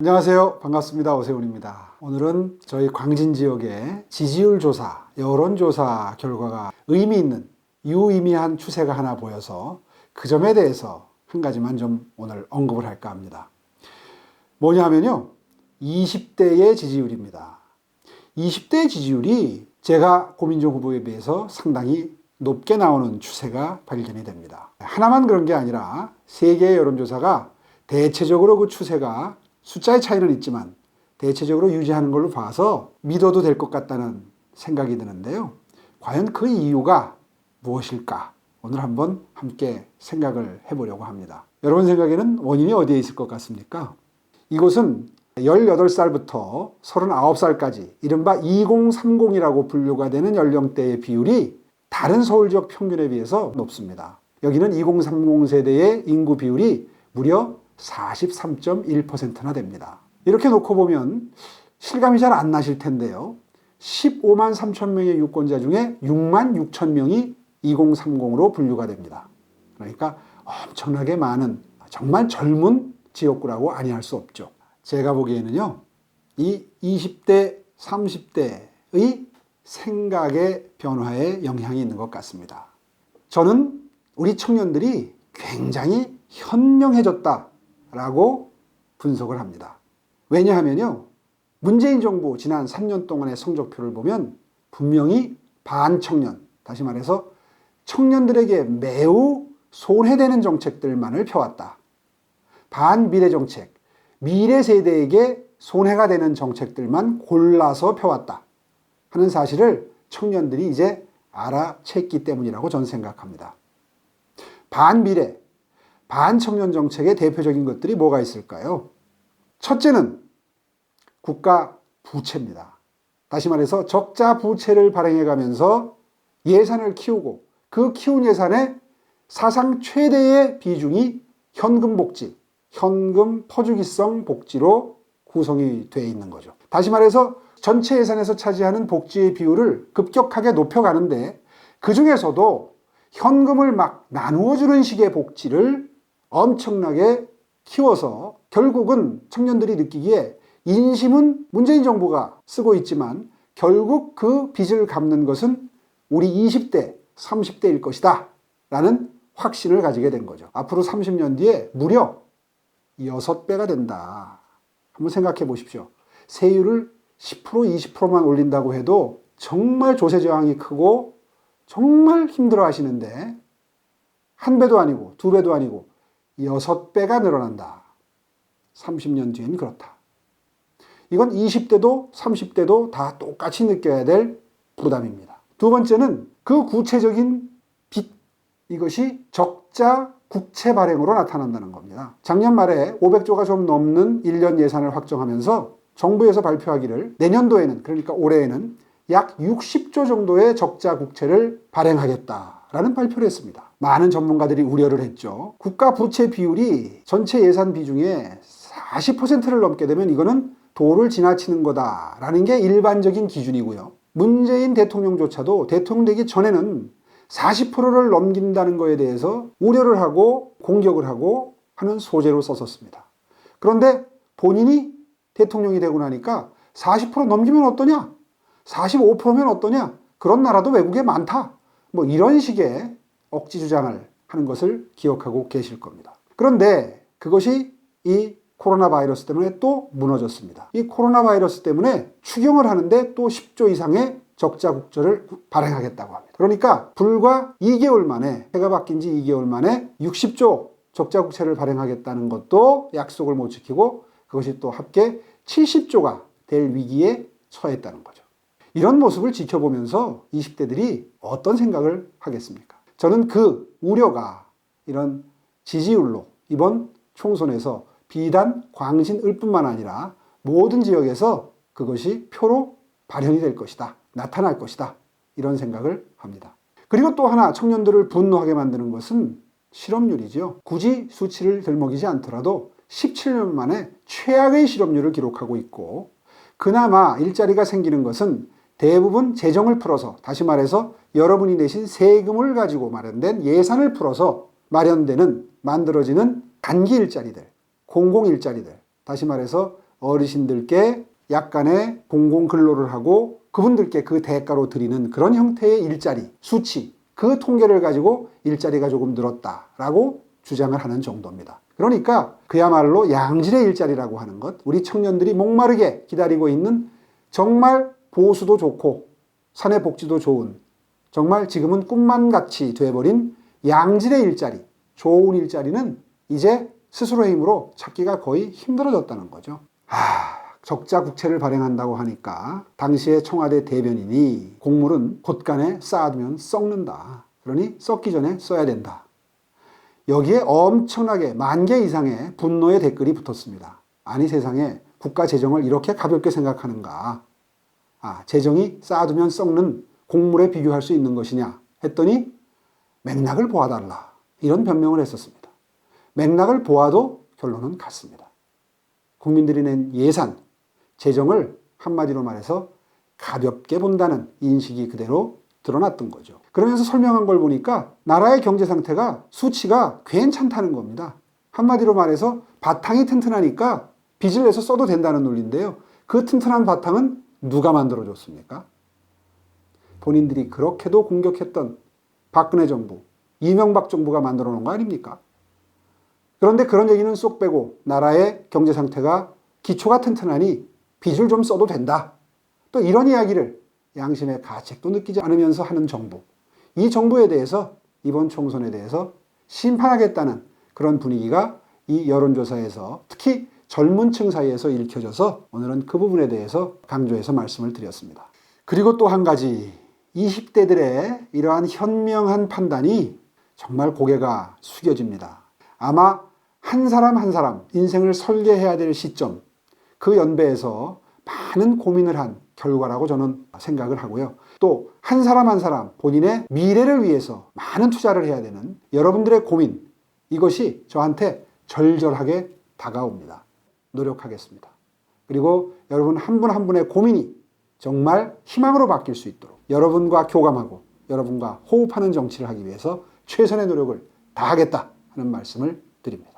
안녕하세요. 반갑습니다. 오세훈입니다. 오늘은 저희 광진 지역의 지지율 조사, 여론조사 결과가 의미 있는 유의미한 추세가 하나 보여서 그 점에 대해서 한 가지만 좀 오늘 언급을 할까 합니다. 뭐냐 하면요, 20대의 지지율입니다. 20대의 지지율이 제가 고민정 후보에 비해서 상당히 높게 나오는 추세가 발견이 됩니다. 하나만 그런 게 아니라 세 개의 여론조사가 대체적으로 그 추세가 숫자의 차이는 있지만 대체적으로 유지하는 걸로 봐서 믿어도 될 것 같다는 생각이 드는데요. 과연 그 이유가 무엇일까? 오늘 한번 함께 생각을 해보려고 합니다. 여러분 생각에는 원인이 어디에 있을 것 같습니까? 이곳은 18살부터 39살까지 이른바 2030이라고 분류가 되는 연령대의 비율이 다른 서울 지역 평균에 비해서 높습니다. 여기는 2030 세대의 인구 비율이 무려 43.1%나 됩니다. 이렇게 놓고 보면 실감이 잘 안 나실 텐데요. 15만 3천 명의 유권자 중에 6만 6천 명이 2030으로 분류가 됩니다. 그러니까 엄청나게 많은 정말 젊은 지역구라고 아니할 수 없죠. 제가 보기에는요, 이 20대, 30대의 생각의 변화에 영향이 있는 것 같습니다. 저는 우리 청년들이 굉장히 현명해졌다라고 분석을 합니다. 왜냐하면요, 문재인 정부 지난 3년 동안의 성적표를 보면 분명히 반청년, 다시 말해서 청년들에게 매우 손해되는 정책들만을 펴왔다. 반미래 정책, 미래 세대에게 손해가 되는 정책들만 골라서 펴왔다 하는 사실을 청년들이 이제 알아챘기 때문이라고 저는 생각합니다. 반미래, 반청년 정책의 대표적인 것들이 뭐가 있을까요? 첫째는 국가 부채입니다. 다시 말해서 적자 부채를 발행해가면서 예산을 키우고 그 키운 예산의 사상 최대의 비중이 현금 복지, 현금 퍼주기성 복지로 구성이 되어 있는 거죠. 다시 말해서 전체 예산에서 차지하는 복지의 비율을 급격하게 높여가는데 그 중에서도 현금을 막 나누어주는 식의 복지를 엄청나게 키워서 결국은 청년들이 느끼기에 인심은 문재인 정부가 쓰고 있지만 결국 그 빚을 갚는 것은 우리 20대, 30대일 것이다 라는 확신을 가지게 된 거죠. 앞으로 30년 뒤에 무려 6배가 된다. 한번 생각해 보십시오. 세율을 10%, 20%만 올린다고 해도 정말 조세 저항이 크고 정말 힘들어 하시는데 1배도 아니고 2배도 아니고 6배가 늘어난다. 30년 뒤엔 그렇다. 이건 20대도 30대도 다 똑같이 느껴야 될 부담입니다. 두 번째는 그 구체적인 빚, 이것이 적자 국채 발행으로 나타난다는 겁니다. 작년 말에 500조가 좀 넘는 1년 예산을 확정하면서 정부에서 발표하기를 내년도에는, 그러니까 올해에는 약 60조 정도의 적자 국채를 발행하겠다라는 발표를 했습니다. 많은 전문가들이 우려를 했죠. 국가 부채 비율이 전체 예산 비중의 40%를 넘게 되면 이거는 도를 지나치는 거다라는 게 일반적인 기준이고요. 문재인 대통령조차도 대통령 되기 전에는 40%를 넘긴다는 거에 대해서 우려를 하고 공격을 하고 하는 소재로 썼었습니다. 그런데 본인이 대통령이 되고 나니까 40% 넘기면 어떠냐? 45%면 어떠냐? 그런 나라도 외국에 많다. 뭐 이런 식의 억지 주장을 하는 것을 기억하고 계실 겁니다. 그런데 그것이 이 코로나 바이러스 때문에 또 무너졌습니다. 이 코로나 바이러스 때문에 추경을 하는데 또 10조 이상의 적자 국채를 발행하겠다고 합니다. 그러니까 불과 2개월 만에, 해가 바뀐 지 2개월 만에 60조 적자 국채를 발행하겠다는 것도 약속을 못 지키고 그것이 또 합계 70조가 될 위기에 처했다는 거죠. 이런 모습을 지켜보면서 20대들이 어떤 생각을 하겠습니까? 저는 그 우려가 이런 지지율로 이번 총선에서 비단 광진을 뿐만 아니라 모든 지역에서 그것이 표로 발현이 될 것이다. 나타날 것이다. 이런 생각을 합니다. 그리고 또 하나 청년들을 분노하게 만드는 것은 실업률이죠. 굳이 수치를 들먹이지 않더라도 17년 만에 최악의 실업률을 기록하고 있고 그나마 일자리가 생기는 것은 대부분 재정을 풀어서, 다시 말해서 여러분이 내신 세금을 가지고 마련된 예산을 풀어서 만들어지는 단기 일자리들, 공공 일자리들, 다시 말해서 어르신들께 약간의 공공근로를 하고 그분들께 그 대가로 드리는 그런 형태의 일자리, 수치, 그 통계를 가지고 일자리가 조금 늘었다라고 주장을 하는 정도입니다. 그러니까 그야말로 양질의 일자리라고 하는 것, 우리 청년들이 목마르게 기다리고 있는 정말 보수도 좋고 사내 복지도 좋은, 정말 지금은 꿈만 같이 돼버린 양질의 일자리, 좋은 일자리는 이제 스스로의 힘으로 찾기가 거의 힘들어졌다는 거죠. 적자 국채를 발행한다고 하니까 당시의 청와대 대변인이 곡물은 곳간에 쌓아두면 썩는다. 그러니 썩기 전에 써야 된다. 여기에 엄청나게 10,000개 이상의 분노의 댓글이 붙었습니다. 아니 세상에 국가 재정을 이렇게 가볍게 생각하는가. 재정이 쌓아두면 썩는 곡물에 비교할 수 있는 것이냐 했더니 맥락을 보아달라. 이런 변명을 했었습니다. 맥락을 보아도 결론은 같습니다. 국민들이 낸 예산, 재정을 한마디로 말해서 가볍게 본다는 인식이 그대로 드러났던 거죠. 그러면서 설명한 걸 보니까 나라의 경제 상태가 수치가 괜찮다는 겁니다. 한마디로 말해서 바탕이 튼튼하니까 빚을 내서 써도 된다는 논리인데요. 그 튼튼한 바탕은 누가 만들어줬습니까? 본인들이 그렇게도 공격했던 박근혜 정부, 이명박 정부가 만들어 놓은 거 아닙니까? 그런데 그런 얘기는 쏙 빼고 나라의 경제 상태가 기초가 튼튼하니 빚을 좀 써도 된다. 또 이런 이야기를 양심의 가책도 느끼지 않으면서 하는 정부. 이 정부에 대해서 이번 총선에 대해서 심판하겠다는 그런 분위기가 이 여론조사에서 특히 젊은 층 사이에서 읽혀져서 오늘은 그 부분에 대해서 강조해서 말씀을 드렸습니다. 그리고 또 한 가지, 20대들의 이러한 현명한 판단이 정말 고개가 숙여집니다. 아마 한 사람 한 사람 인생을 설계해야 될 시점, 그 연배에서 많은 고민을 한 결과라고 저는 생각을 하고요. 또 한 사람 한 사람 본인의 미래를 위해서 많은 투자를 해야 되는 여러분들의 고민, 이것이 저한테 절절하게 다가옵니다. 노력하겠습니다. 그리고 여러분 한 분 한 분의 고민이 정말 희망으로 바뀔 수 있도록 여러분과 교감하고 여러분과 호흡하는 정치를 하기 위해서 최선의 노력을 다하겠다 하는 말씀을 드립니다.